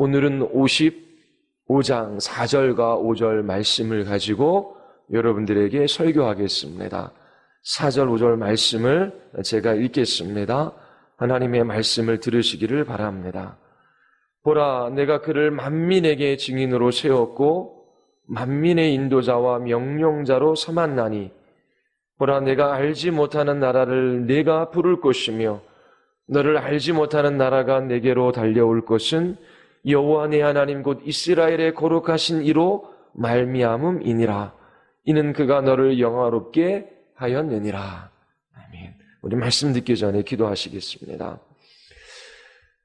오늘은 55장 4절과 5절 말씀을 가지고 여러분들에게 설교하겠습니다. 4절, 5절 말씀을 제가 읽겠습니다. 하나님의 말씀을 들으시기를 바랍니다. 보라, 내가 그를 만민에게 증인으로 세웠고 만민의 인도자와 명령자로 삼았나니 보라, 내가 알지 못하는 나라를 내가 부를 것이며 너를 알지 못하는 나라가 내게로 달려올 것은 여호와 내 하나님 곧 이스라엘의 거룩하신 이로 말미암음이니라. 이는 그가 너를 영화롭게 하였느니라. 아멘. 우리 말씀 듣기 전에 기도하시겠습니다.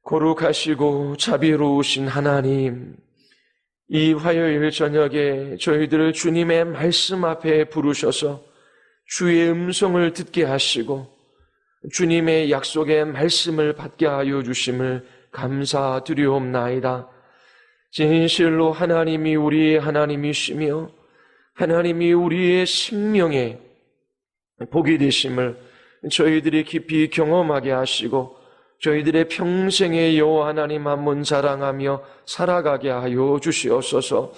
거룩하시고 자비로우신 하나님, 이 화요일 저녁에 저희들을 주님의 말씀 앞에 부르셔서 주의 음성을 듣게 하시고 주님의 약속의 말씀을 받게 하여 주심을 감사드리옵나이다. 진실로 하나님이 우리의 하나님이시며 하나님이 우리의 생명에 복이 되심을 저희들이 깊이 경험하게 하시고 저희들의 평생의 여호와 하나님 한 분 자랑하며 살아가게 하여 주시옵소서.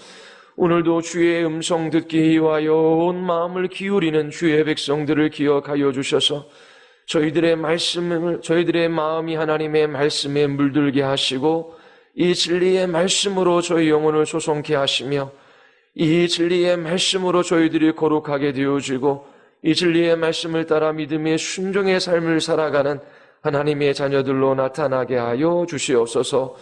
오늘도 주의 음성 듣기 위하여 온 마음을 기울이는 주의 백성들을 기억하여 주셔서 저희들의 마음이 하나님의 말씀에 물들게 하시고 이 진리의 말씀으로 저희 영혼을 소송케 하시며 이 진리의 말씀으로 저희들이 거룩하게 되어지고 이 진리의 말씀을 따라 믿음의 순종의 삶을 살아가는 하나님의 자녀들로 나타나게 하여 주시옵소서.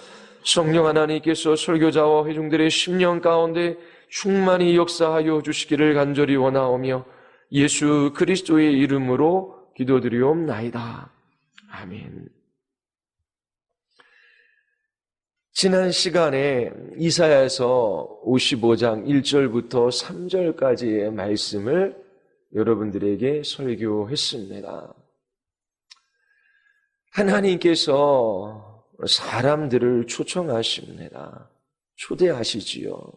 성령 하나님께서 설교자와 회중들의 심령 가운데 충만히 역사하여 주시기를 간절히 원하오며 예수 그리스도의 이름으로 기도드리옵나이다. 아멘. 지난 시간에 이사야서 55장 1절부터 3절까지의 말씀을 여러분들에게 설교했습니다. 하나님께서 사람들을 초청하십니다. 초대하시지요.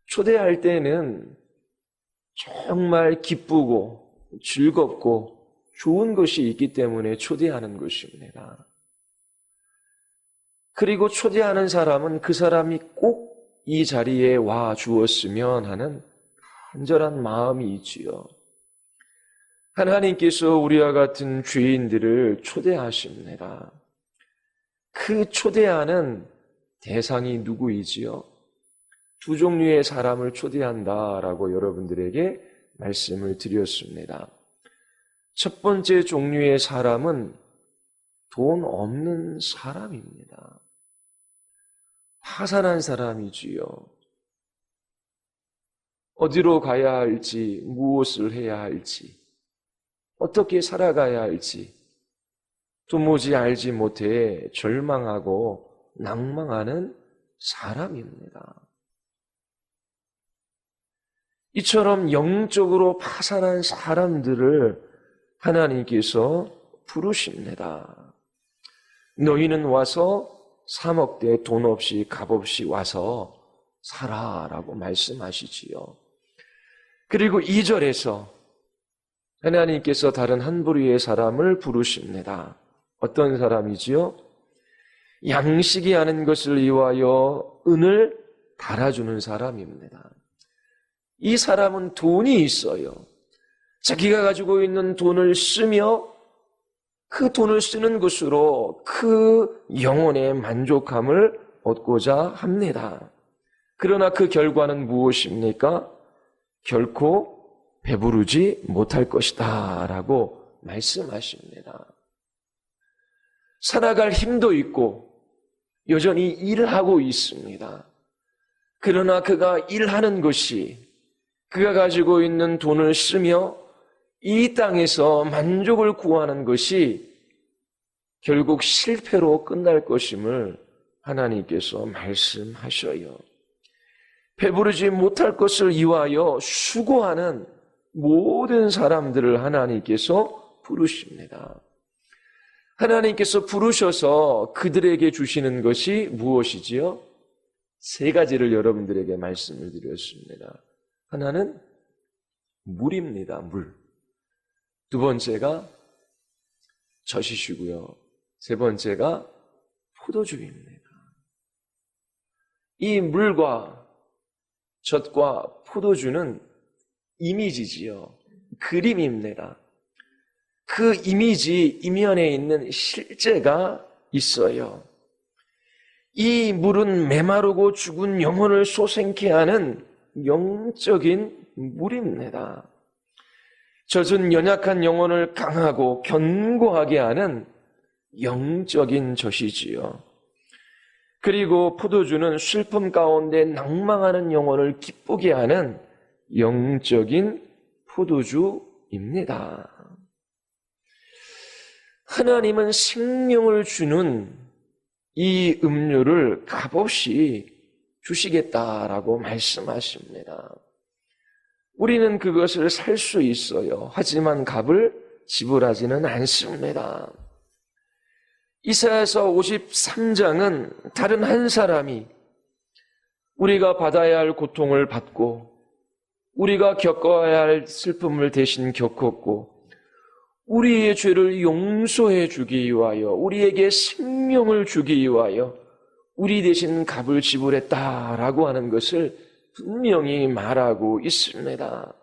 초대할 때는 정말 기쁘고 즐겁고 좋은 것이 있기 때문에 초대하는 것입니다. 그리고 초대하는 사람은 그 사람이 꼭 이 자리에 와 주었으면 하는 간절한 마음이 있지요. 하나님께서 우리와 같은 죄인들을 초대하십니다. 그 초대하는 대상이 누구이지요? 두 종류의 사람을 초대한다라고 여러분들에게 말씀을 드렸습니다. 첫 번째 종류의 사람은 돈 없는 사람입니다. 파산한 사람이지요. 어디로 가야 할지, 무엇을 해야 할지, 어떻게 살아가야 할지 도무지 알지 못해 절망하고 낭망하는 사람입니다. 이처럼 영적으로 파산한 사람들을 하나님께서 부르십니다. 너희는 와서 사 먹되 돈 없이 값 없이 와서 살아라고 말씀하시지요. 그리고 2절에서 하나님께서 다른 한 부류의 사람을 부르십니다. 어떤 사람이지요? 양식이 아는 것을 위하여 은을 달아주는 사람입니다. 이 사람은 돈이 있어요. 자기가 가지고 있는 돈을 쓰며 그 돈을 쓰는 것으로 그 영혼의 만족함을 얻고자 합니다. 그러나 그 결과는 무엇입니까? 결코 배부르지 못할 것이다 라고 말씀하십니다. 살아갈 힘도 있고 여전히 일하고 있습니다. 그러나 그가 일하는 것이 그가 가지고 있는 돈을 쓰며 이 땅에서 만족을 구하는 것이 결국 실패로 끝날 것임을 하나님께서 말씀하셔요. 배부르지 못할 것을 위하여 수고하는 모든 사람들을 하나님께서 부르십니다. 하나님께서 부르셔서 그들에게 주시는 것이 무엇이지요? 세 가지를 여러분들에게 말씀을 드렸습니다. 하나는 물입니다. 물. 두 번째가 젖이시고요. 세 번째가 포도주입니다. 이 물과 젖과 포도주는 이미지지요. 그림입니다. 그 이미지 이면에 있는 실제가 있어요. 이 물은 메마르고 죽은 영혼을 솟행케 하는 영적인 물입니다. 젖은 연약한 영혼을 강하고 견고하게 하는 영적인 젖이지요. 그리고 포도주는 슬픔 가운데 낭망하는 영혼을 기쁘게 하는 영적인 포도주입니다. 하나님은 생명을 주는 이 음료를 값없이 주시겠다라고 말씀하십니다. 우리는 그것을 살 수 있어요. 하지만 값을 지불하지는 않습니다. 이사야서 53장은 다른 한 사람이 우리가 받아야 할 고통을 받고 우리가 겪어야 할 슬픔을 대신 겪었고 우리의 죄를 용서해 주기 위하여 우리에게 생명을 주기 위하여 우리 대신 값을 지불했다라고 하는 것을 분명히 말하고 있습니다.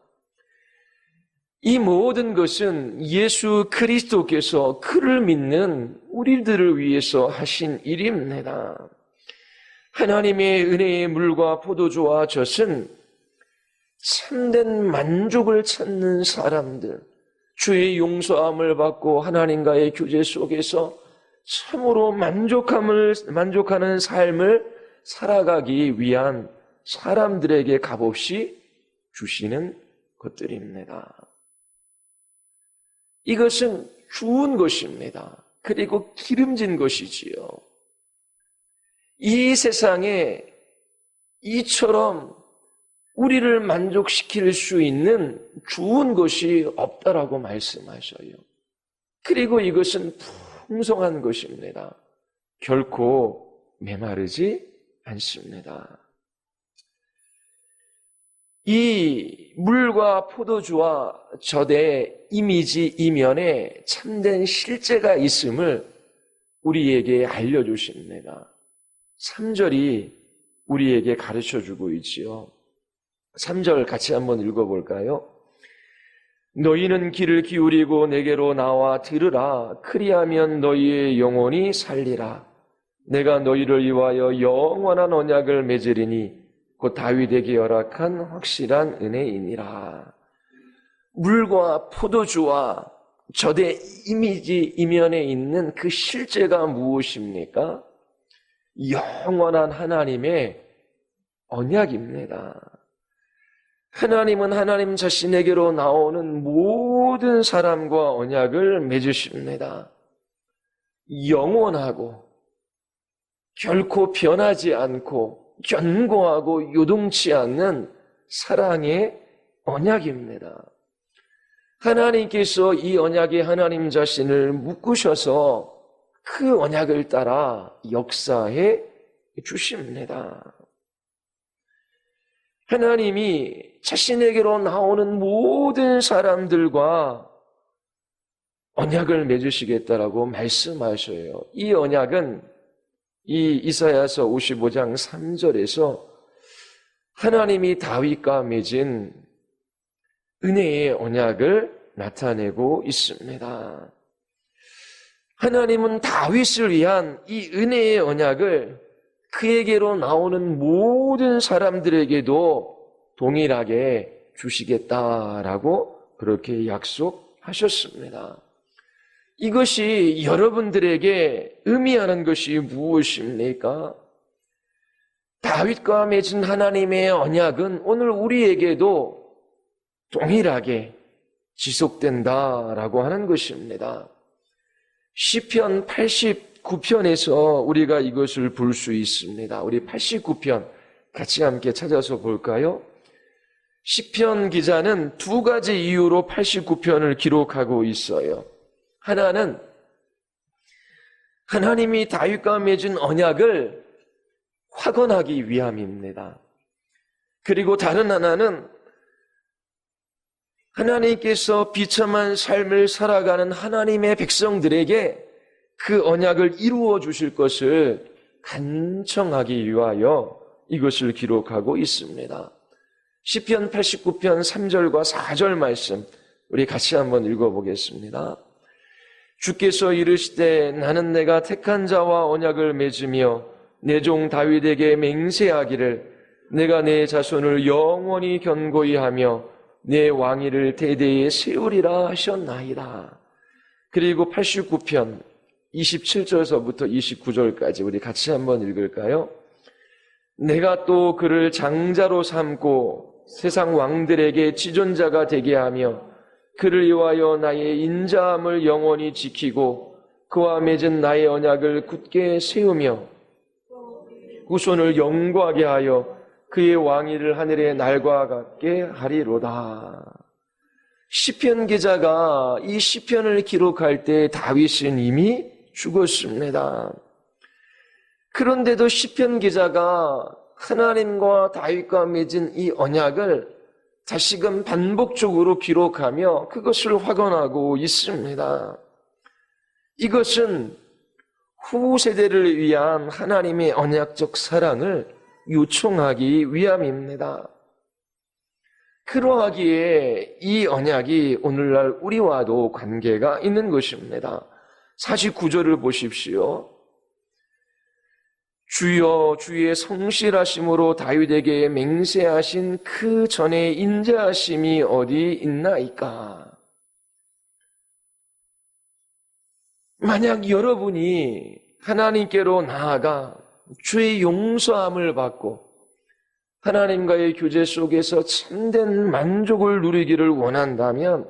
이 모든 것은 예수 그리스도께서 그를 믿는 우리들을 위해서 하신 일입니다. 하나님의 은혜의 물과 포도주와 젖은 참된 만족을 찾는 사람들, 주의 용서함을 받고 하나님과의 교제 속에서 참으로 만족하는 삶을 살아가기 위한 사람들에게 값없이 주시는 것들입니다. 이것은 주운 것입니다. 그리고 기름진 것이지요. 이 세상에 이처럼 우리를 만족시킬 수 있는 주운 것이 없다라고 말씀하셔요. 그리고 이것은 풍성한 것입니다. 결코 메마르지 않습니다. 이 물과 포도주와 젖의 이미지 이면에 참된 실제가 있음을 우리에게 알려주십니다. 3절이 우리에게 가르쳐주고 있지요. 3절 같이 한번 읽어볼까요? 너희는 귀를 기울이고 내게로 나와 들으라. 그리하면 너희의 영혼이 살리라. 내가 너희를 위하여 영원한 언약을 맺으리니 곧 다윗에게 허락한 확실한 은혜이니라. 물과 포도주와 젖의 이미지 이면에 있는 그 실제가 무엇입니까? 영원한 하나님의 언약입니다. 하나님은 하나님 자신에게로 나오는 모든 사람과 언약을 맺으십니다. 영원하고 결코 변하지 않고 견고하고 요동치 않는 사랑의 언약입니다. 하나님께서 이 언약에 하나님 자신을 묶으셔서 그 언약을 따라 역사해 주십니다. 하나님이 자신에게로 나오는 모든 사람들과 언약을 맺으시겠다라고 말씀하셔요. 이 언약은 이 이사야서 55장 3절에서 하나님이 다윗과 맺은 은혜의 언약을 나타내고 있습니다. 하나님은 다윗을 위한 이 은혜의 언약을 그에게로 나오는 모든 사람들에게도 동일하게 주시겠다라고 그렇게 약속하셨습니다. 이것이 여러분들에게 의미하는 것이 무엇입니까? 다윗과 맺은 하나님의 언약은 오늘 우리에게도 동일하게 지속된다라고 하는 것입니다. 시편 89편에서 우리가 이것을 볼 수 있습니다. 우리 89편 같이 함께 찾아서 볼까요? 시편 기자는 두 가지 이유로 89편을 기록하고 있어요. 하나는 하나님이 다윗과 맺은 언약을 확언하기 위함입니다. 그리고 다른 하나는 하나님께서 비참한 삶을 살아가는 하나님의 백성들에게 그 언약을 이루어 주실 것을 간청하기 위하여 이것을 기록하고 있습니다. 시편 89편 3절과 4절 말씀 우리 같이 한번 읽어보겠습니다. 주께서 이르시되 나는 내가 택한 자와 언약을 맺으며 내 종 다윗에게 맹세하기를 내가 내 자손을 영원히 견고히 하며 내 왕위를 대대에 세우리라 하셨나이다. 그리고 89편 27절서부터 29절까지 우리 같이 한번 읽을까요? 내가 또 그를 장자로 삼고 세상 왕들에게 지존자가 되게 하며 그를 위하여 나의 인자함을 영원히 지키고 그와 맺은 나의 언약을 굳게 세우며 후손을 영구하게 하여 그의 왕위를 하늘의 날과 같게 하리로다. 시편 기자가 이 시편을 기록할 때 다윗은 이미 죽었습니다. 그런데도 시편 기자가 하나님과 다윗과 맺은 이 언약을 다시금 반복적으로 기록하며 그것을 확언하고 있습니다. 이것은 후 세대를 위한 하나님의 언약적 사랑을 요청하기 위함입니다. 그러하기에 이 언약이 오늘날 우리와도 관계가 있는 것입니다. 49절을 보십시오. 주여 주의 성실하심으로 다윗에게 맹세하신 그 전에 인자하심이 어디 있나이까? 만약 여러분이 하나님께로 나아가 주의 용서함을 받고 하나님과의 교제 속에서 참된 만족을 누리기를 원한다면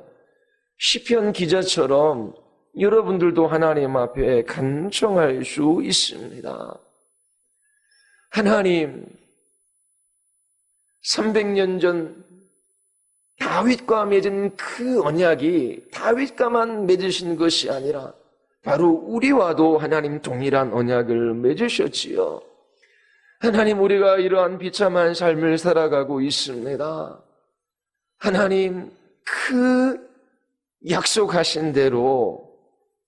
시편 기자처럼 여러분들도 하나님 앞에 간청할 수 있습니다. 하나님, 300년 전 다윗과 맺은 그 언약이 다윗과만 맺으신 것이 아니라 바로 우리와도 하나님 동일한 언약을 맺으셨지요. 하나님, 우리가 이러한 비참한 삶을 살아가고 있습니다. 하나님, 그 약속하신 대로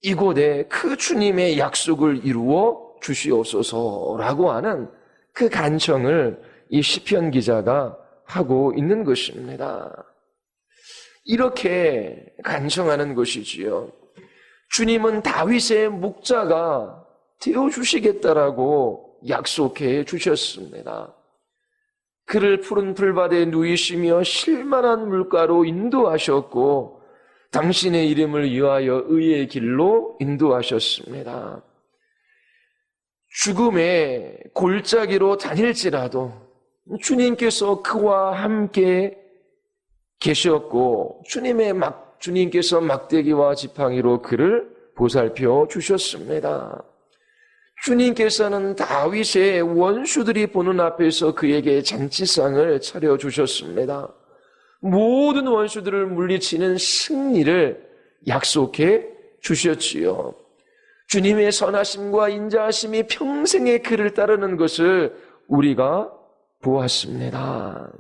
이곳에 그 주님의 약속을 이루어 주시옵소서라고 하는 그 간청을 이 시편 기자가 하고 있는 것입니다. 이렇게 간청하는 것이지요. 주님은 다윗의 목자가 되어주시겠다라고 약속해 주셨습니다. 그를 푸른 풀밭에 누이시며 쉴만한 물가로 인도하셨고 당신의 이름을 위하여 의의 길로 인도하셨습니다. 주금의 골짜기로 다닐지라도 주님께서 그와 함께 계셨고 주님께서 막대기와 지팡이로 그를 보살펴 주셨습니다. 주님께서는 다윗의 원수들이 보는 앞에서 그에게 잔치상을 차려주셨습니다. 모든 원수들을 물리치는 승리를 약속해 주셨지요. 주님의 선하심과 인자하심이 평생에 그를 따르는 것을 우리가 보았습니다.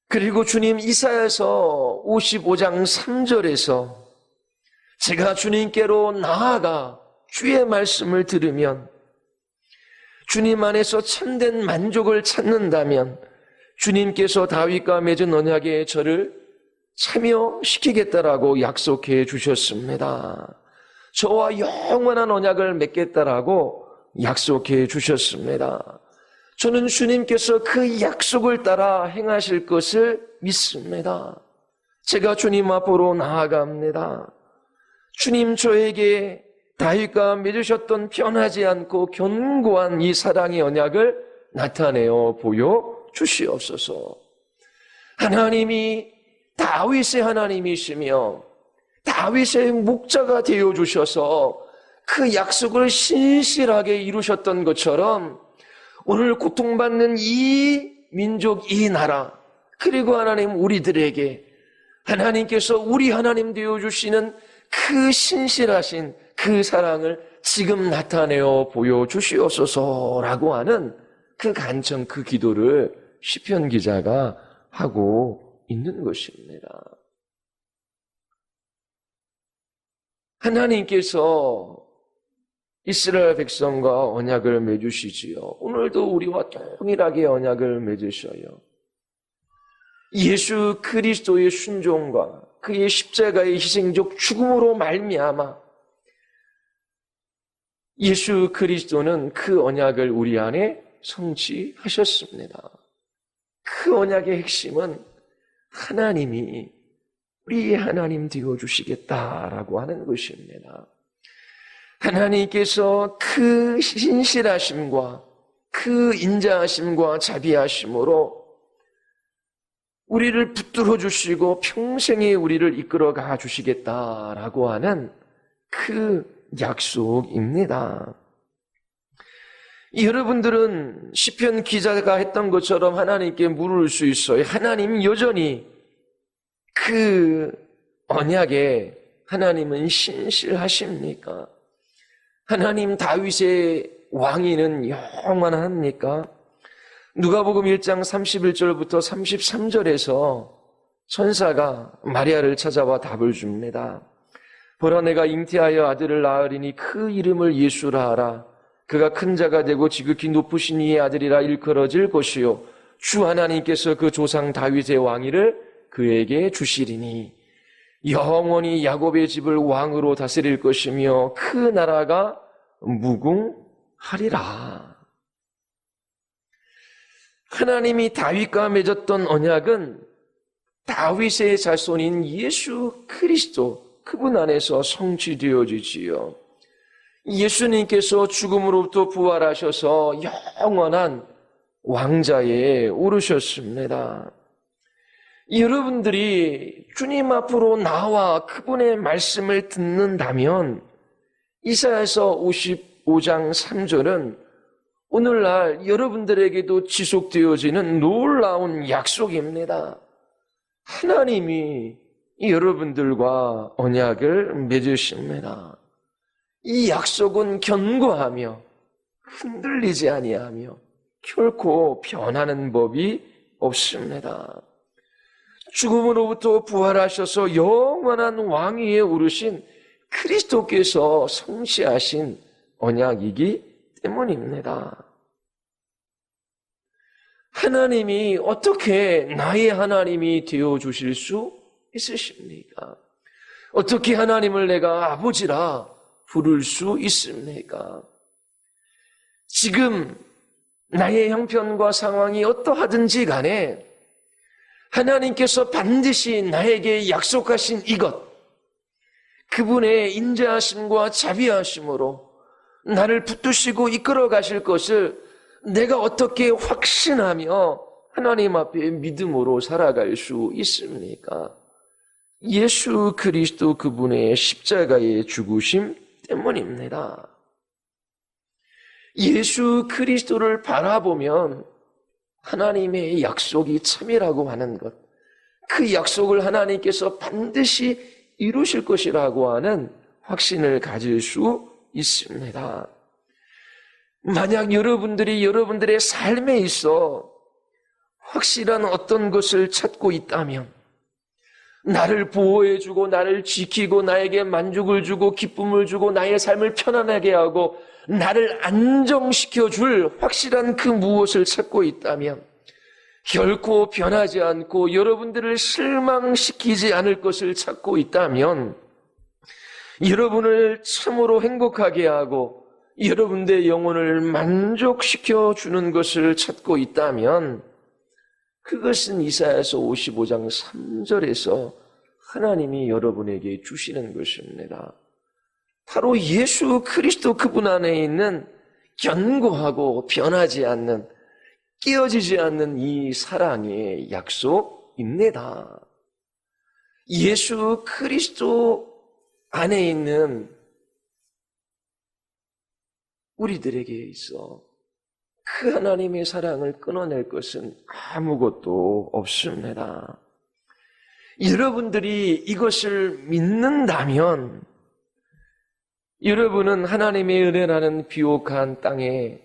그리고 주님 이사야서 55장 3절에서 제가 주님께로 나아가 주의 말씀을 들으면 주님 안에서 참된 만족을 찾는다면 주님께서 다윗과 맺은 언약에 저를 참여시키겠다라고 약속해 주셨습니다. 저와 영원한 언약을 맺겠다라고 약속해 주셨습니다. 저는 주님께서 그 약속을 따라 행하실 것을 믿습니다. 제가 주님 앞으로 나아갑니다. 주님, 저에게 다윗과 맺으셨던 변하지 않고 견고한 이 사랑의 언약을 나타내어 보여 주시옵소서. 하나님이 다윗의 하나님이시며 다윗의 목자가 되어 주셔서 그 약속을 신실하게 이루셨던 것처럼 오늘 고통받는 이 민족, 이 나라, 그리고 하나님 우리들에게 하나님께서 우리 하나님 되어 주시는 그 신실하신 그 사랑을 지금 나타내어 보여주시옵소서라고 하는 그 간청, 그 기도를 시편 기자가 하고 있는 것입니다. 하나님께서 이스라엘 백성과 언약을 맺으시지요. 오늘도 우리와 동일하게 언약을 맺으셔요. 예수 그리스도의 순종과 그의 십자가의 희생적 죽음으로 말미암아 예수 그리스도는 그 언약을 우리 안에 성취하셨습니다. 그 언약의 핵심은 하나님이 우리의 하나님 되어주시겠다라고 하는 것입니다. 하나님께서 그 신실하심과 그 인자하심과 자비하심으로 우리를 붙들어 주시고 평생에 우리를 이끌어가 주시겠다라고 하는 그 약속입니다. 여러분들은 시편 기자가 했던 것처럼 하나님께 물을 수 있어요. 하나님 여전히 그 언약에 하나님은 신실하십니까? 하나님 다윗의 왕위는 영원합니까? 누가복음 1장 31절부터 33절에서 천사가 마리아를 찾아와 답을 줍니다. 보라, 내가 잉태하여 아들을 낳으리니 그 이름을 예수라 하라. 그가 큰 자가 되고 지극히 높으신 이의 아들이라 일컬어질 것이요 주 하나님께서 그 조상 다윗의 왕위를 그에게 주시리니 영원히 야곱의 집을 왕으로 다스릴 것이며 그 나라가 무궁하리라. 하나님이 다윗과 맺었던 언약은 다윗의 자손인 예수 그리스도 그분 안에서 성취되어지지요. 예수님께서 죽음으로부터 부활하셔서 영원한 왕자에 오르셨습니다. 여러분들이 주님 앞으로 나와 그분의 말씀을 듣는다면 이사야서 55장 3절은 오늘날 여러분들에게도 지속되어지는 놀라운 약속입니다. 하나님이 여러분들과 언약을 맺으십니다. 이 약속은 견고하며 흔들리지 아니하며 결코 변하는 법이 없습니다. 죽음으로부터 부활하셔서 영원한 왕위에 오르신 그리스도께서 성취하신 언약이기 때문입니다. 하나님이 어떻게 나의 하나님이 되어주실 수 있으십니까? 어떻게 하나님을 내가 아버지라 부를 수 있습니까? 지금 나의 형편과 상황이 어떠하든지 간에 하나님께서 반드시 나에게 약속하신 이것, 그분의 인자하심과 자비하심으로 나를 붙드시고 이끌어 가실 것을 내가 어떻게 확신하며 하나님 앞에 믿음으로 살아갈 수 있습니까? 예수 그리스도 그분의 십자가의 죽으심 때문입니다. 예수 그리스도를 바라보면 하나님의 약속이 참이라고 하는 것, 그 약속을 하나님께서 반드시 이루실 것이라고 하는 확신을 가질 수 있습니다. 만약 여러분들이 여러분들의 삶에 있어 확실한 어떤 것을 찾고 있다면, 나를 보호해주고 나를 지키고 나에게 만족을 주고 기쁨을 주고 나의 삶을 편안하게 하고 나를 안정시켜줄 확실한 그 무엇을 찾고 있다면 결코 변하지 않고 여러분들을 실망시키지 않을 것을 찾고 있다면 여러분을 참으로 행복하게 하고 여러분들의 영혼을 만족시켜 주는 것을 찾고 있다면 그것은 이사야서 55장 3절에서 하나님이 여러분에게 주시는 것입니다. 바로 예수 그리스도 그분 안에 있는 견고하고 변하지 않는, 깨어지지 않는 이 사랑의 약속입니다. 예수 그리스도 안에 있는 우리들에게 있어 그 하나님의 사랑을 끊어낼 것은 아무것도 없습니다. 여러분들이 이것을 믿는다면 여러분은 하나님의 은혜라는 비옥한 땅에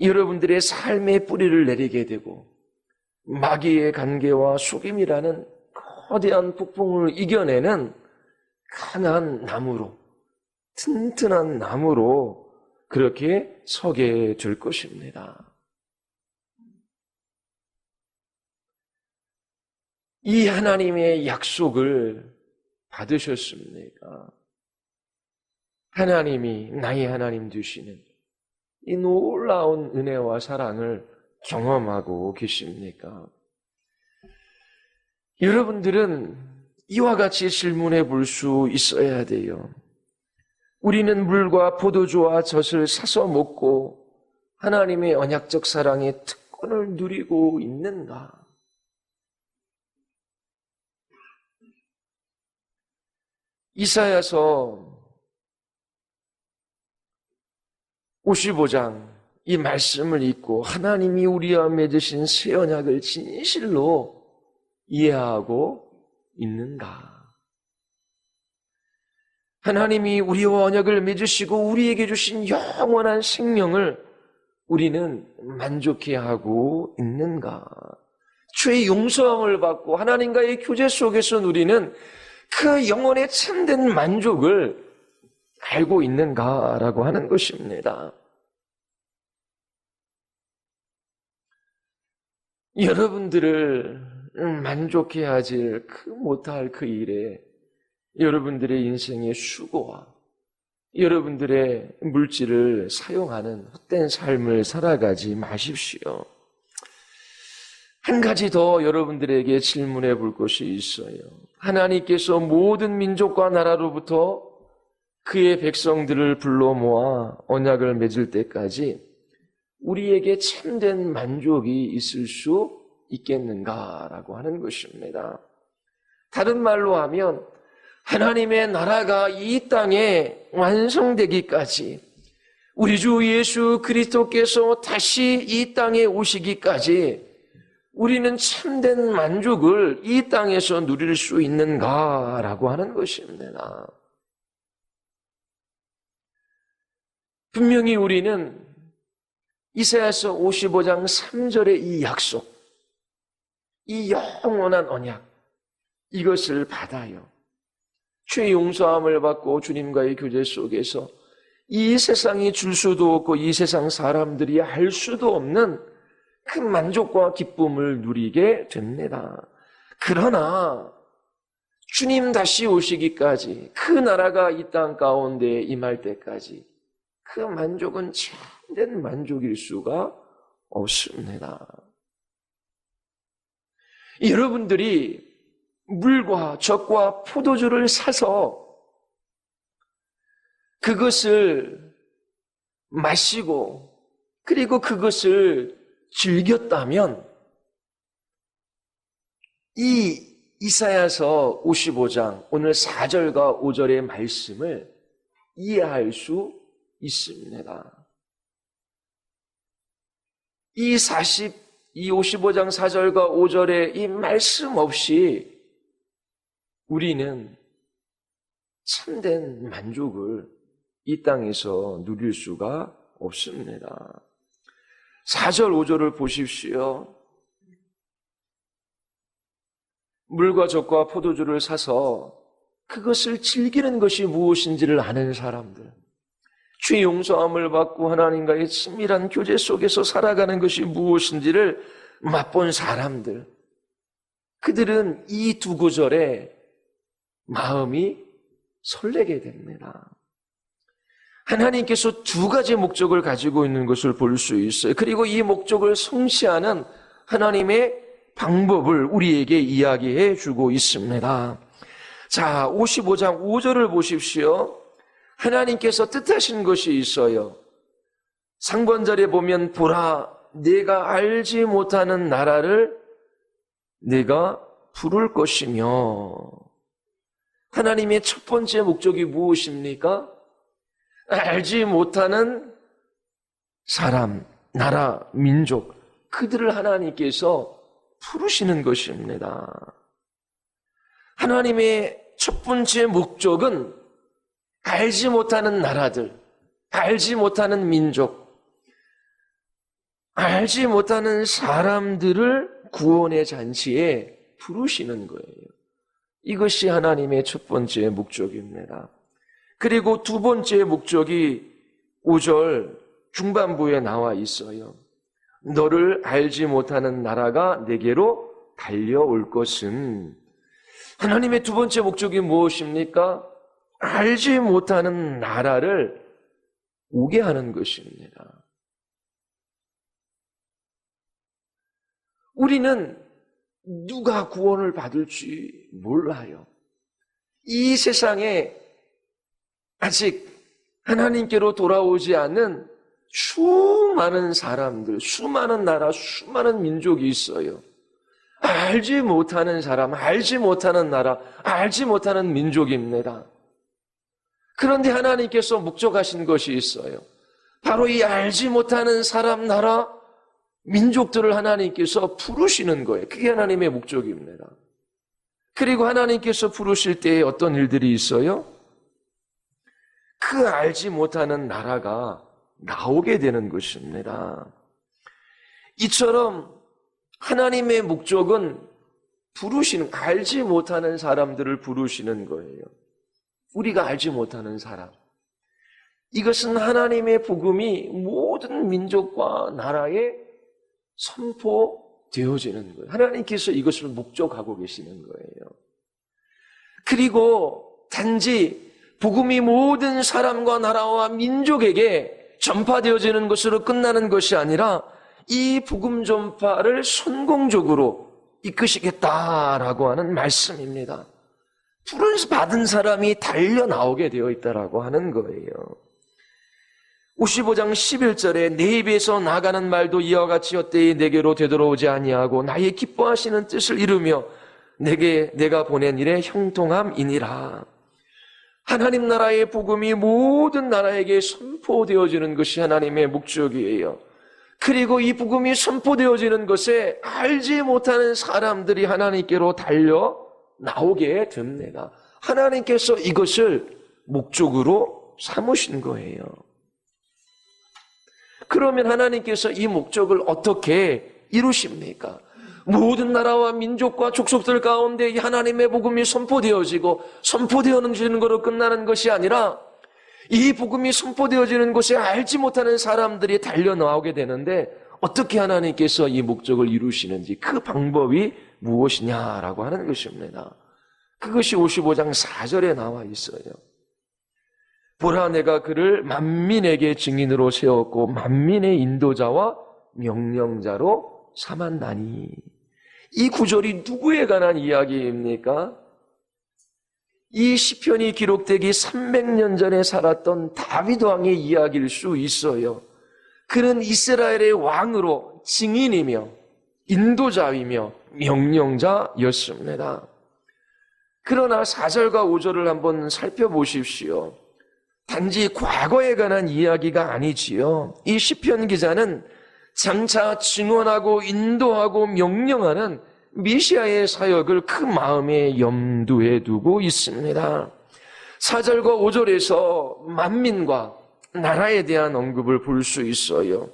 여러분들의 삶의 뿌리를 내리게 되고 마귀의 간계와 속임이라는 거대한 폭풍을 이겨내는 강한 나무로 튼튼한 나무로 그렇게 서게 될 것입니다. 이 하나님의 약속을 받으셨습니까? 하나님이 나의 하나님 되시는 이 놀라운 은혜와 사랑을 경험하고 계십니까? 여러분들은 이와 같이 질문해 볼 수 있어야 돼요. 우리는 물과 포도주와 젖을 사서 먹고 하나님의 언약적 사랑의 특권을 누리고 있는가? 이사야서 55장 이 말씀을 읽고 하나님이 우리와 맺으신 새 언약을 진실로 이해하고 있는가? 하나님이 우리와 언약을 맺으시고 우리에게 주신 영원한 생명을 우리는 만족해하고 있는가? 죄의 용서함을 받고 하나님과의 교제 속에서 누리는 그 영혼의 참된 만족을 알고 있는가라고 하는 것입니다. 여러분들을 만족해하지 못할 그 일에 여러분들의 인생의 수고와 여러분들의 물질을 사용하는 헛된 삶을 살아가지 마십시오. 한 가지 더 여러분들에게 질문해 볼 것이 있어요. 하나님께서 모든 민족과 나라로부터 그의 백성들을 불러 모아 언약을 맺을 때까지 우리에게 참된 만족이 있을 수 있겠는가라고 하는 것입니다. 다른 말로 하면 하나님의 나라가 이 땅에 완성되기까지 우리 주 예수 그리스도께서 다시 이 땅에 오시기까지 우리는 참된 만족을 이 땅에서 누릴 수 있는가라고 하는 것입니다. 분명히 우리는 이사야서 55장 3절의 이 약속, 이 영원한 언약, 이것을 받아요. 죄 용서함을 받고 주님과의 교제 속에서 이 세상이 줄 수도 없고 이 세상 사람들이 할 수도 없는 그 만족과 기쁨을 누리게 됩니다. 그러나 주님 다시 오시기까지 그 나라가 이 땅 가운데 임할 때까지 그 만족은 참된 만족일 수가 없습니다. 여러분들이 물과 젖과 포도주를 사서 그것을 마시고 그리고 그것을 즐겼다면 이 이사야서 55장 오늘 4절과 5절의 말씀을 이해할 수 있습니다. 이 55장 4절과 5절의 이 말씀 없이 우리는 참된 만족을 이 땅에서 누릴 수가 없습니다. 4절, 5절을 보십시오. 물과 젖과 포도주를 사서 그것을 즐기는 것이 무엇인지를 아는 사람들, 죄 용서함을 받고 하나님과의 친밀한 교제 속에서 살아가는 것이 무엇인지를 맛본 사람들, 그들은 이 두 구절에 마음이 설레게 됩니다. 하나님께서 두 가지 목적을 가지고 있는 것을 볼 수 있어요. 그리고 이 목적을 성취하는 하나님의 방법을 우리에게 이야기해 주고 있습니다. 자, 55장 5절을 보십시오. 하나님께서 뜻하신 것이 있어요. 상반절에 보면 보라, 내가 알지 못하는 나라를 내가 부를 것이며, 하나님의 첫 번째 목적이 무엇입니까? 알지 못하는 사람, 나라, 민족, 그들을 하나님께서 부르시는 것입니다. 하나님의 첫 번째 목적은 알지 못하는 나라들, 알지 못하는 민족, 알지 못하는 사람들을 구원의 잔치에 부르시는 거예요. 이것이 하나님의 첫 번째 목적입니다. 그리고 두 번째 목적이 5절 중반부에 나와 있어요. 너를 알지 못하는 나라가 내게로 달려올 것은, 하나님의 두 번째 목적이 무엇입니까? 알지 못하는 나라를 오게 하는 것입니다. 우리는 누가 구원을 받을지 몰라요. 이 세상에 아직 하나님께로 돌아오지 않는 수많은 사람들, 수많은 나라, 수많은 민족이 있어요. 알지 못하는 사람, 알지 못하는 나라, 알지 못하는 민족입니다. 그런데 하나님께서 목적하신 것이 있어요. 바로 이 알지 못하는 사람, 나라, 민족들을 하나님께서 부르시는 거예요. 그게 하나님의 목적입니다. 그리고 하나님께서 부르실 때에 어떤 일들이 있어요? 그 알지 못하는 나라가 나오게 되는 것입니다. 이처럼 하나님의 목적은 부르시는, 알지 못하는 사람들을 부르시는 거예요. 우리가 알지 못하는 사람. 이것은 하나님의 복음이 모든 민족과 나라에 선포되어지는 거예요. 하나님께서 이것을 목적하고 계시는 거예요. 그리고 단지 복음이 모든 사람과 나라와 민족에게 전파되어지는 것으로 끝나는 것이 아니라 이 복음 전파를 성공적으로 이끄시겠다라고 하는 말씀입니다. 부름 받은 사람이 달려 나오게 되어 있다라고 하는 거예요. 55장 11절에 내 입에서 나가는 말도 이와 같이 헛되이 내게로 되돌아오지 아니하고 나의 기뻐하시는 뜻을 이루며 내가 보낸 일에 형통함이니라. 하나님 나라의 복음이 모든 나라에게 선포되어지는 것이 하나님의 목적이에요. 그리고 이 복음이 선포되어지는 것에 알지 못하는 사람들이 하나님께로 달려 나오게 됩니다. 하나님께서 이것을 목적으로 삼으신 거예요. 그러면 하나님께서 이 목적을 어떻게 이루십니까? 모든 나라와 민족과 족속들 가운데 이 하나님의 복음이 선포되어지고 선포되어지는 것으로 끝나는 것이 아니라 이 복음이 선포되어지는 곳에 알지 못하는 사람들이 달려 나오게 되는데 어떻게 하나님께서 이 목적을 이루시는지 그 방법이 무엇이냐라고 하는 것입니다. 그것이 55장 4절에 나와 있어요. 보라, 내가 그를 만민에게 증인으로 세웠고 만민의 인도자와 명령자로 삼았나니. 이 구절이 누구에 관한 이야기입니까? 이 시편이 기록되기 300년 전에 살았던 다윗 왕의 이야기일 수 있어요. 그는 이스라엘의 왕으로 증인이며 인도자이며 명령자였습니다. 그러나 4절과 5절을 한번 살펴보십시오. 단지 과거에 관한 이야기가 아니지요. 이 시편 기자는 장차 증언하고 인도하고 명령하는 메시아의 사역을 그 마음에 염두에 두고 있습니다. 4절과 5절에서 만민과 나라에 대한 언급을 볼 수 있어요.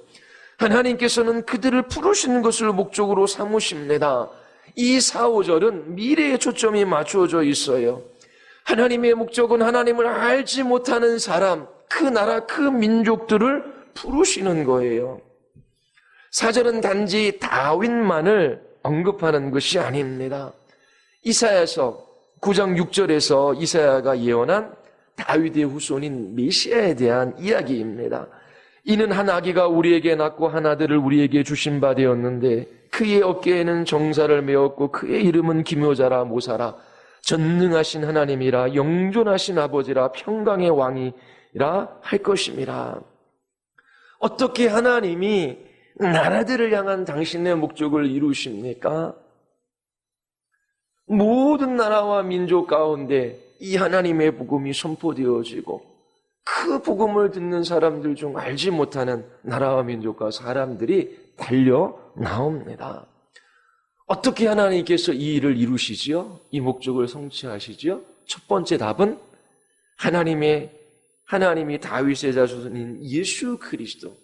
하나님께서는 그들을 부르시는 것을 목적으로 삼으십니다. 이 4, 5절은 미래에 초점이 맞추어져 있어요. 하나님의 목적은 하나님을 알지 못하는 사람, 그 나라, 그 민족들을 부르시는 거예요. 4절은 단지 다윗만을 언급하는 것이 아닙니다. 이사야서 9장 6절에서 이사야가 예언한 다윗의 후손인 메시아에 대한 이야기입니다. 이는 한 아기가 우리에게 낳고 한 아들을 우리에게 주신 바 되었는데 그의 어깨에는 정사를 메었고 그의 이름은 기묘자라 모사라 전능하신 하나님이라 영존하신 아버지라 평강의 왕이라 할 것임이라. 어떻게 하나님이 나라들을 향한 당신의 목적을 이루십니까? 모든 나라와 민족 가운데 이 하나님의 복음이 선포되어지고 그 복음을 듣는 사람들 중 알지 못하는 나라와 민족과 사람들이 달려 나옵니다. 어떻게 하나님께서 이 일을 이루시지요? 이 목적을 성취하시지요? 첫 번째 답은 하나님이 다윗의 자손인 예수 그리스도,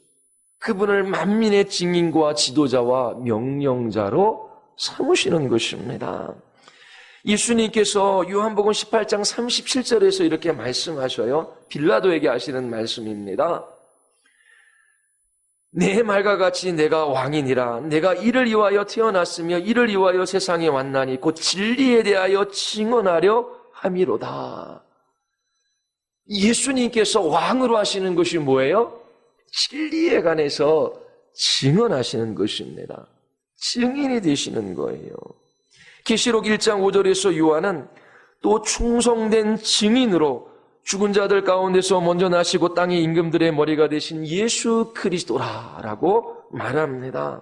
그분을 만민의 증인과 지도자와 명령자로 삼으시는 것입니다. 예수님께서 요한복음 18장 37절에서 이렇게 말씀하셔요. 빌라도에게 하시는 말씀입니다. 내 말과 같이 내가 왕이니라. 내가 이를 위하여 태어났으며 이를 위하여 세상에 왔나니 곧 진리에 대하여 증언하려 함이로다. 예수님께서 왕으로 하시는 것이 뭐예요? 진리에 관해서 증언하시는 것입니다. 증인이 되시는 거예요. 계시록 1장 5절에서 요한은 또 충성된 증인으로 죽은 자들 가운데서 먼저 나시고 땅의 임금들의 머리가 되신 예수 그리스도라라고 말합니다.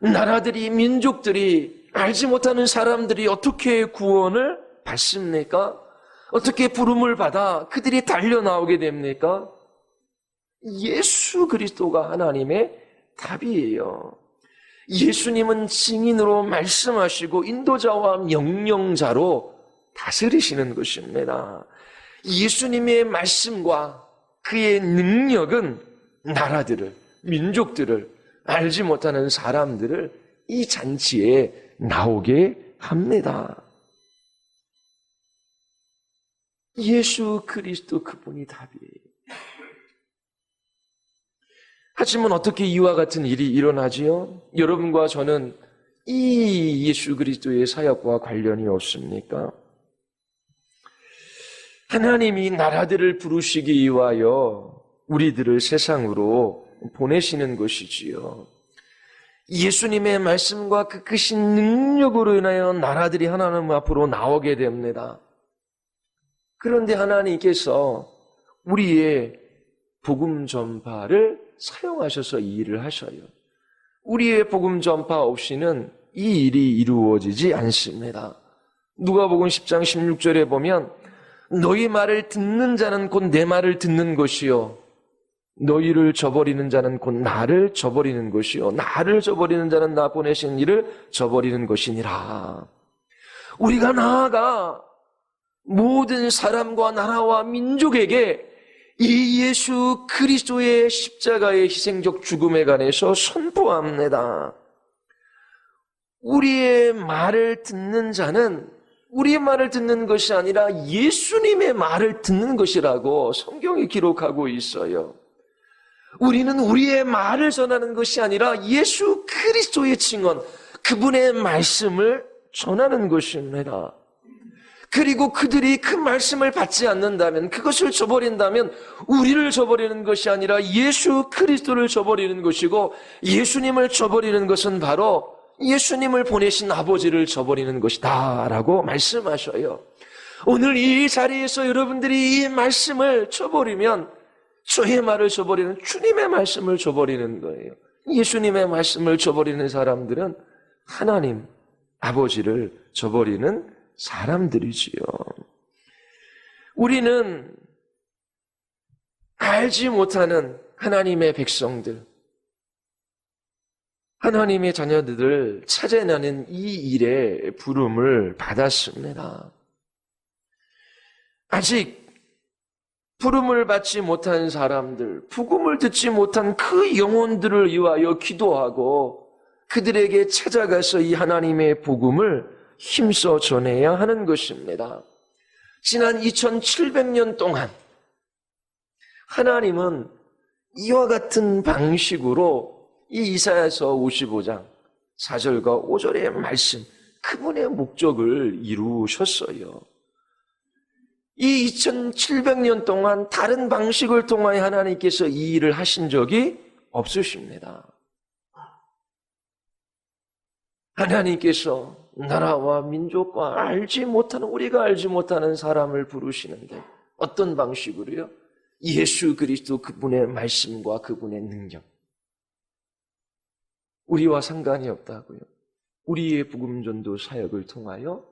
나라들이, 민족들이, 알지 못하는 사람들이 어떻게 구원을 받습니까? 어떻게 부름을 받아 그들이 달려나오게 됩니까? 예수 그리스도가 하나님의 답이에요. 예수님은 증인으로 말씀하시고 인도자와 명령자로 다스리시는 것입니다. 예수님의 말씀과 그의 능력은 나라들을, 민족들을, 알지 못하는 사람들을 이 잔치에 나오게 합니다. 예수 그리스도 그분이 답이에요. 하지만 어떻게 이와 같은 일이 일어나지요? 여러분과 저는 이 예수 그리스도의 사역과 관련이 없습니까? 하나님이 나라들을 부르시기 위하여 우리들을 세상으로 보내시는 것이지요. 예수님의 말씀과 그 크신 능력으로 인하여 나라들이 하나님 앞으로 나오게 됩니다. 그런데 하나님께서 우리의 복음 전파를 사용하셔서 이 일을 하셔요. 우리의 복음 전파 없이는 이 일이 이루어지지 않습니다. 누가복음 10장 16절에 보면 너희 말을 듣는 자는 곧 내 말을 듣는 것이요 너희를 저버리는 자는 곧 나를 저버리는 것이요 나를 저버리는 자는 나 보내신 이를 저버리는 것이니라. 우리가 나아가 모든 사람과 나라와 민족에게 이 예수 그리스도의 십자가의 희생적 죽음에 관해서 선포합니다. 우리의 말을 듣는 자는 우리의 말을 듣는 것이 아니라 예수님의 말을 듣는 것이라고 성경이 기록하고 있어요. 우리는 우리의 말을 전하는 것이 아니라 예수 그리스도의 증언, 그분의 말씀을 전하는 것입니다. 그리고 그들이 그 말씀을 받지 않는다면, 그것을 저버린다면 우리를 저버리는 것이 아니라 예수 그리스도를 저버리는 것이고, 예수님을 저버리는 것은 바로 예수님을 보내신 아버지를 저버리는 것이다 라고 말씀하셔요. 오늘 이 자리에서 여러분들이 이 말씀을 저버리면 저의 말을 저버리는, 주님의 말씀을 저버리는 거예요. 예수님의 말씀을 저버리는 사람들은 하나님 아버지를 저버리는 사람들이지요. 우리는 알지 못하는 하나님의 백성들, 하나님의 자녀들을 찾아내는 이 일에 부름을 받았습니다. 아직 부름을 받지 못한 사람들, 복음을 듣지 못한 그 영혼들을 위하여 기도하고 그들에게 찾아가서 이 하나님의 복음을 힘써 전해야 하는 것입니다. 지난 2700년 동안 하나님은 이와 같은 방식으로 이 이사야서 55장 4절과 5절의 말씀, 그분의 목적을 이루셨어요. 이 2700년 동안 다른 방식을 통하여 하나님께서 이 일을 하신 적이 없으십니다. 하나님께서 나라와 민족과 알지 못하는, 우리가 알지 못하는 사람을 부르시는데 어떤 방식으로요? 예수 그리스도 그분의 말씀과 그분의 능력. 우리와 상관이 없다고요. 우리의 복음전도 사역을 통하여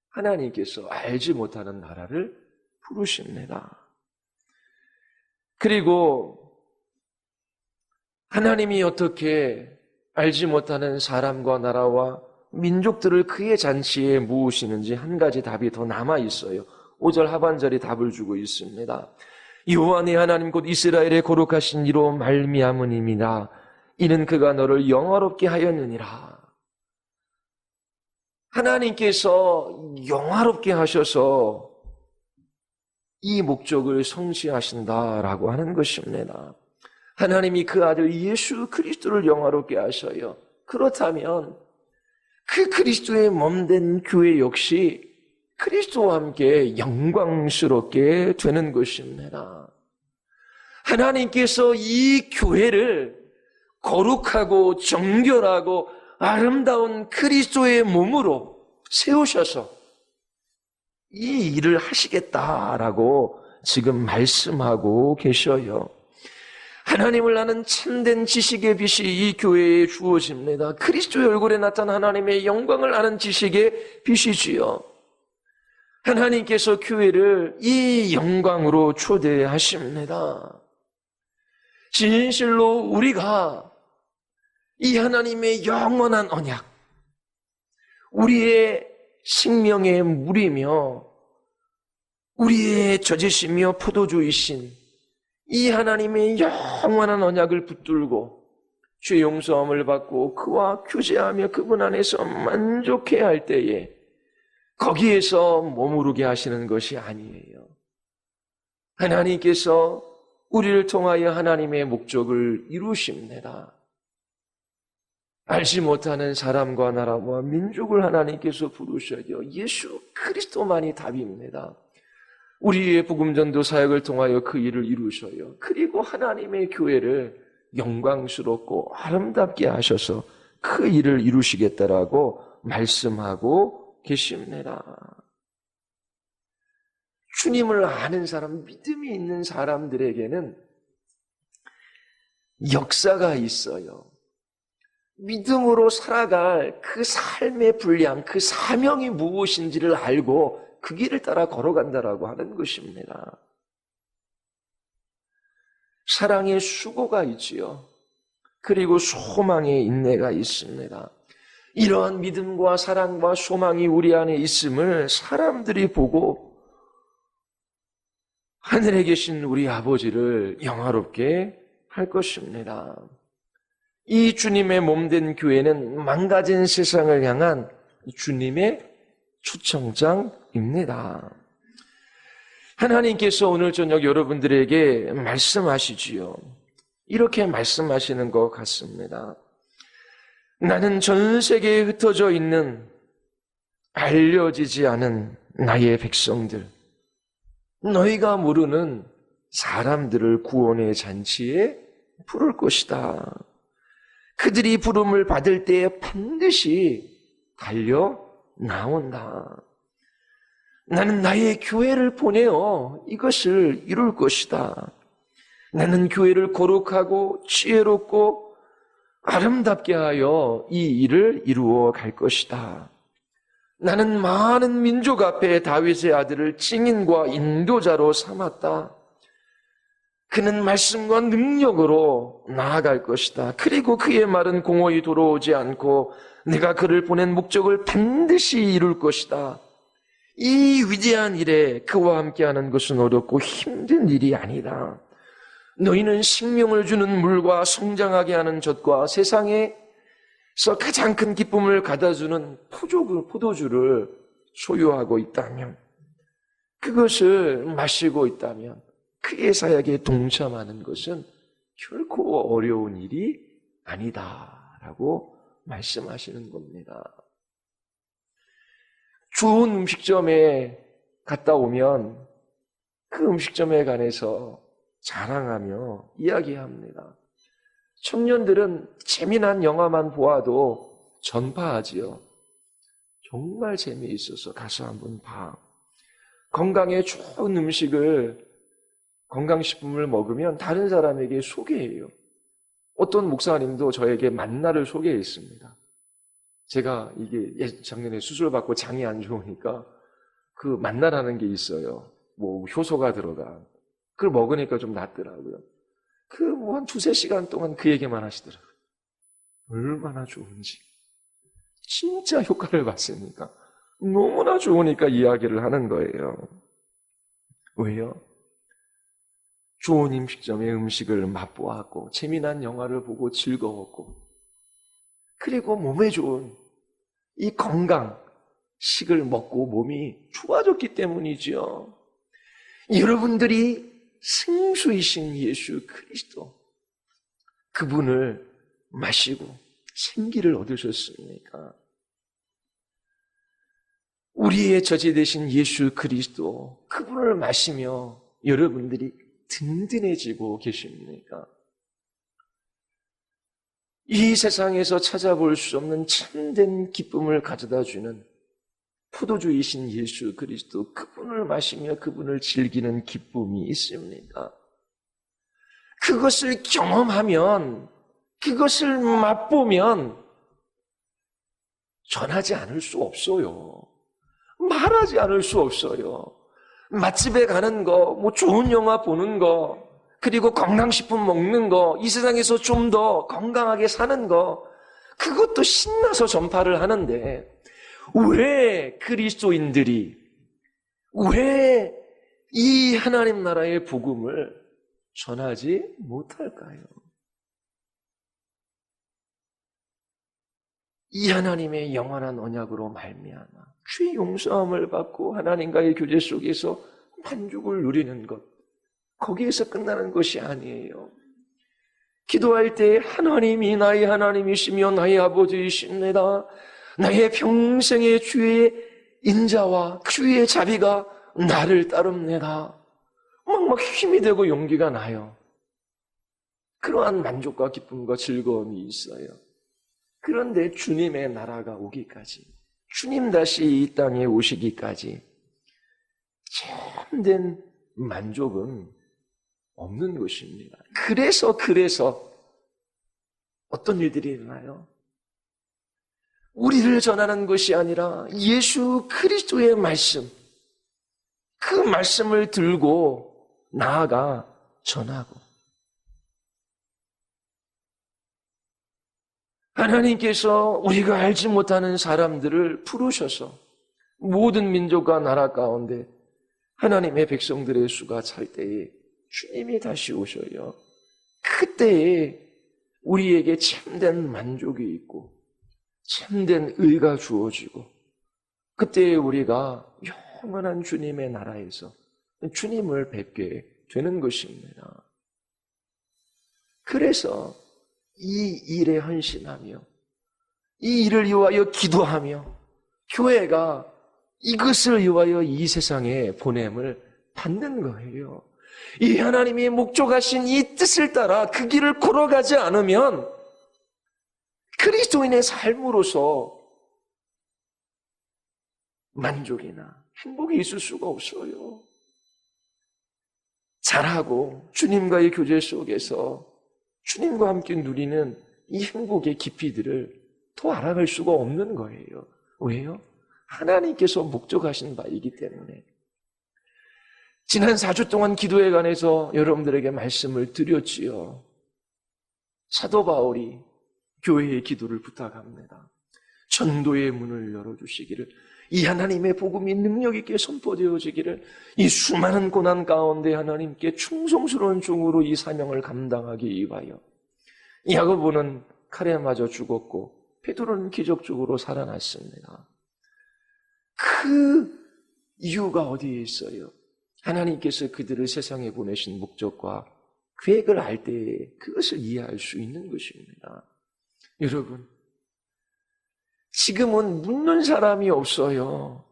하나님께서 알지 못하는 나라를 부르십니다. 그리고 하나님이 어떻게 알지 못하는 사람과 나라와 민족들을 그의 잔치에 모으시는지 한 가지 답이 더 남아 있어요. 5절 하반절이 답을 주고 있습니다. 여호와의 하나님 곧 이스라엘의 거룩하신 이로 말미암으님이나 이는 그가 너를 영화롭게 하였느니라. 하나님께서 영화롭게 하셔서 이 목적을 성취하신다라고 하는 것입니다. 하나님이 그 아들 예수 그리스도를 영화롭게 하셔요. 그렇다면 그 그리스도의 몸된 교회 역시 그리스도와 함께 영광스럽게 되는 것입니다. 하나님께서 이 교회를 거룩하고 정결하고 아름다운 그리스도의 몸으로 세우셔서 이 일을 하시겠다라고 지금 말씀하고 계셔요. 하나님을 아는 참된 지식의 빛이 이 교회에 주어집니다. 그리스도의 얼굴에 나타난 하나님의 영광을 아는 지식의 빛이지요. 하나님께서 교회를 이 영광으로 초대하십니다. 진실로 우리가 이 하나님의 영원한 언약, 우리의 생명의 물이며 우리의 젖으시며 포도주이신 이 하나님의 영원한 언약을 붙들고 죄 용서함을 받고 그와 교제하며 그분 안에서 만족해야 할 때에 거기에서 머무르게 하시는 것이 아니에요. 하나님께서 우리를 통하여 하나님의 목적을 이루십니다. 알지 못하는 사람과 나라와 민족을 하나님께서 부르셔요. 예수 그리스도만이 답입니다. 우리의 복음전도 사역을 통하여 그 일을 이루셔요. 그리고 하나님의 교회를 영광스럽고 아름답게 하셔서 그 일을 이루시겠다라고 말씀하고 계십니다. 주님을 아는 사람, 믿음이 있는 사람들에게는 역사가 있어요. 믿음으로 살아갈 그 삶의 분량, 그 사명이 무엇인지를 알고 그 길을 따라 걸어간다라고 하는 것입니다. 사랑의 수고가 있지요. 그리고 소망의 인내가 있습니다. 이러한 믿음과 사랑과 소망이 우리 안에 있음을 사람들이 보고 하늘에 계신 우리 아버지를 영화롭게 할 것입니다. 이 주님의 몸된 교회는 망가진 세상을 향한 주님의 초청장입니다. 하나님께서 오늘 저녁 여러분들에게 말씀하시지요. 이렇게 말씀하시는 것 같습니다. 나는 전 세계에 흩어져 있는 알려지지 않은 나의 백성들, 너희가 모르는 사람들을 구원의 잔치에 부를 것이다. 그들이 부름을 받을 때에 반드시 달려 나온다. 나는 나의 교회를 보내어 이것을 이룰 것이다. 나는 교회를 거룩하고 지혜롭고 아름답게 하여 이 일을 이루어 갈 것이다. 나는 많은 민족 앞에 다윗의 아들을 증인과 인도자로 삼았다. 그는 말씀과 능력으로 나아갈 것이다. 그리고 그의 말은 공허히 돌아오지 않고 내가 그를 보낸 목적을 반드시 이룰 것이다. 이 위대한 일에 그와 함께하는 것은 어렵고 힘든 일이 아니다. 너희는 생명을 주는 물과 성장하게 하는 젖과 세상에서 가장 큰 기쁨을 가져주는 포도주를 소유하고 있다면, 그것을 마시고 있다면 그의 사역에 동참하는 것은 결코 어려운 일이 아니다라고 말씀하시는 겁니다. 좋은 음식점에 갔다 오면 그 음식점에 관해서 자랑하며 이야기합니다. 청년들은 재미난 영화만 보아도 전파하지요. 정말 재미있어서 가서 한번 봐. 건강에 좋은 음식을, 건강식품을 먹으면 다른 사람에게 소개해요. 어떤 목사님도 저에게 만나를 소개했습니다. 제가 이게 작년에 수술받고 장이 안 좋으니까 그 만나라는 게 있어요. 뭐 효소가 들어간. 그걸 먹으니까 좀 낫더라고요. 그 뭐 한 2-3시간 동안 그 얘기만 하시더라고요. 얼마나 좋은지. 진짜 효과를 봤으니까. 너무나 좋으니까 이야기를 하는 거예요. 왜요? 좋은 음식점의 음식을 맛보았고 재미난 영화를 보고 즐거웠고, 그리고 몸에 좋은 이 건강, 식을 먹고 몸이 좋아졌기 때문이지요. 여러분들이 생수이신 예수 그리스도, 그분을 마시고 생기를 얻으셨습니까? 우리의 저지 되신 예수 그리스도, 그분을 마시며 여러분들이 든든해지고 계십니까? 이 세상에서 찾아볼 수 없는 참된 기쁨을 가져다 주는 포도주이신 예수 그리스도, 그분을 마시며 그분을 즐기는 기쁨이 있습니까? 그것을 경험하면, 그것을 맛보면 전하지 않을 수 없어요. 말하지 않을 수 없어요. 맛집에 가는 거, 뭐 좋은 영화 보는 거, 그리고 건강식품 먹는 거, 이 세상에서 좀 더 건강하게 사는 거, 그것도 신나서 전파를 하는데 왜 그리스도인들이, 왜 이 하나님 나라의 복음을 전하지 못할까요? 이 하나님의 영원한 언약으로 말미암아 죄 용서함을 받고 하나님과의 교제 속에서 만족을 누리는 것, 거기에서 끝나는 것이 아니에요. 기도할 때 하나님이 나의 하나님이시며 나의 아버지이십니다. 나의 평생의 주의 인자와 주의 자비가 나를 따릅니다. 막 힘이 되고 용기가 나요. 그러한 만족과 기쁨과 즐거움이 있어요. 그런데 주님의 나라가 오기까지, 주님 다시 이 땅에 오시기까지 참된 만족은 없는 것입니다. 그래서 어떤 일들이 일어나요? 우리를 전하는 것이 아니라 예수 그리스도의 말씀, 그 말씀을 들고 나아가 전하고, 하나님께서 우리가 알지 못하는 사람들을 부르셔서 모든 민족과 나라 가운데 하나님의 백성들의 수가 찰 때에 주님이 다시 오셔요. 그때에 우리에게 참된 만족이 있고 참된 의가 주어지고, 그때에 우리가 영원한 주님의 나라에서 주님을 뵙게 되는 것입니다. 그래서 이 일에 헌신하며 이 일을 위하여 기도하며 교회가 이것을 위하여 이 세상에 보냄을 받는 거예요. 이 하나님이 목적하신 이 뜻을 따라 그 길을 걸어가지 않으면 그리스도인의 삶으로서 만족이나 행복이 있을 수가 없어요. 잘하고 주님과의 교제 속에서 주님과 함께 누리는 이 행복의 깊이들을 더 알아갈 수가 없는 거예요. 왜요? 하나님께서 목적하신 바이기 때문에. 지난 4주 동안 기도에 관해서 여러분들에게 말씀을 드렸지요. 사도 바울이 교회의 기도를 부탁합니다. 전도의 문을 열어주시기를, 이 하나님의 복음이 능력 있게 선포되어지기를, 이 수많은 고난 가운데 하나님께 충성스러운 종으로 이 사명을 감당하기 위하여. 야고보는 칼에 맞아 죽었고 베드로는 기적적으로 살아났습니다. 그 이유가 어디에 있어요? 하나님께서 그들을 세상에 보내신 목적과 계획을 알 때 그것을 이해할 수 있는 것입니다. 여러분, 지금은 묻는 사람이 없어요.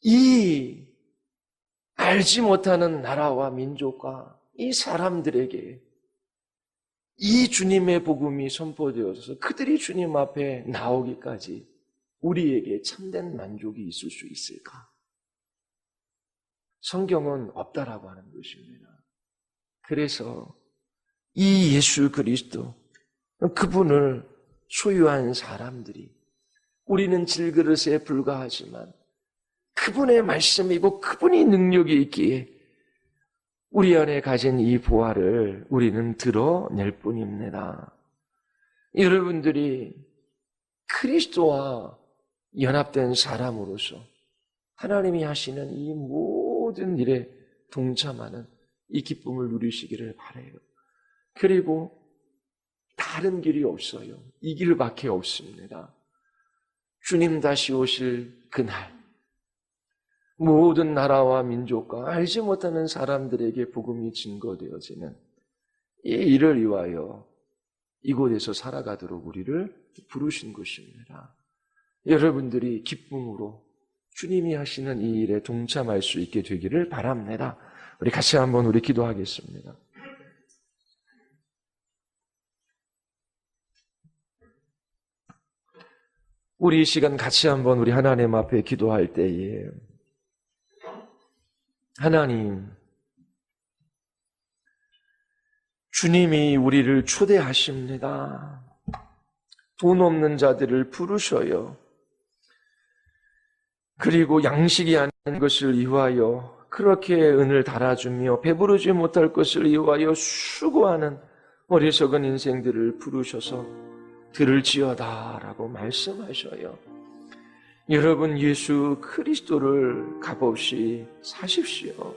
이 알지 못하는 나라와 민족과 이 사람들에게 이 주님의 복음이 선포되어서 그들이 주님 앞에 나오기까지 우리에게 참된 만족이 있을 수 있을까? 성경은 없다라고 하는 것입니다. 그래서 이 예수 그리스도, 그분을 소유한 사람들이, 우리는 질그릇에 불과하지만 그분의 말씀이고 그분이 능력이 있기에 우리 안에 가진 이 보화를 우리는 드러낼 뿐입니다. 여러분들이 그리스도와 연합된 사람으로서 하나님이 하시는 이 모든 일에 동참하는 이 기쁨을 누리시기를 바라요. 그리고 다른 길이 없어요. 이 길밖에 없습니다. 주님 다시 오실 그날 모든 나라와 민족과 알지 못하는 사람들에게 복음이 증거되어지는 이 일을 위하여 이곳에서 살아가도록 우리를 부르신 것입니다. 여러분들이 기쁨으로 주님이 하시는 이 일에 동참할 수 있게 되기를 바랍니다. 우리 같이 한번 우리 기도하겠습니다. 우리 이 시간 같이 한번 우리 하나님 앞에 기도할 때에 하나님, 주님이 우리를 초대하십니다. 돈 없는 자들을 부르셔요. 그리고 양식이 아닌 것을 위하여 그렇게 은을 달아주며 배부르지 못할 것을 위하여 수고하는 어리석은 인생들을 부르셔서 들을지어다라고 말씀하셔요. 여러분, 예수 그리스도를 값없이 사십시오.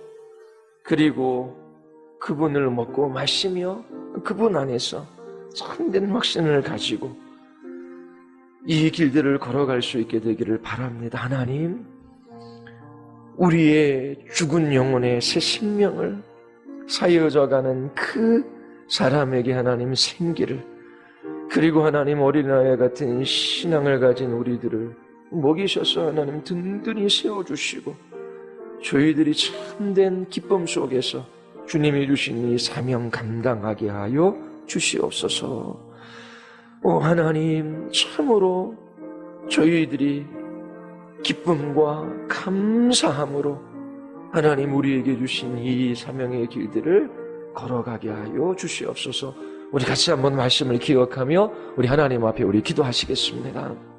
그리고 그분을 먹고 마시며 그분 안에서 참된 확신을 가지고 이 길들을 걸어갈 수 있게 되기를 바랍니다. 하나님, 우리의 죽은 영혼의 새 생명을 사여져가는 그 사람에게 하나님 생기를, 그리고 하나님 어린아이 같은 신앙을 가진 우리들을 먹이셔서 하나님 든든히 세워주시고 저희들이 참된 기쁨 속에서 주님이 주신 이 사명 감당하게 하여 주시옵소서. 오 하나님, 참으로 저희들이 기쁨과 감사함으로 하나님 우리에게 주신 이 사명의 길들을 걸어가게 하여 주시옵소서. 우리 같이 한번 말씀을 기억하며 우리 하나님 앞에 우리 기도하시겠습니다.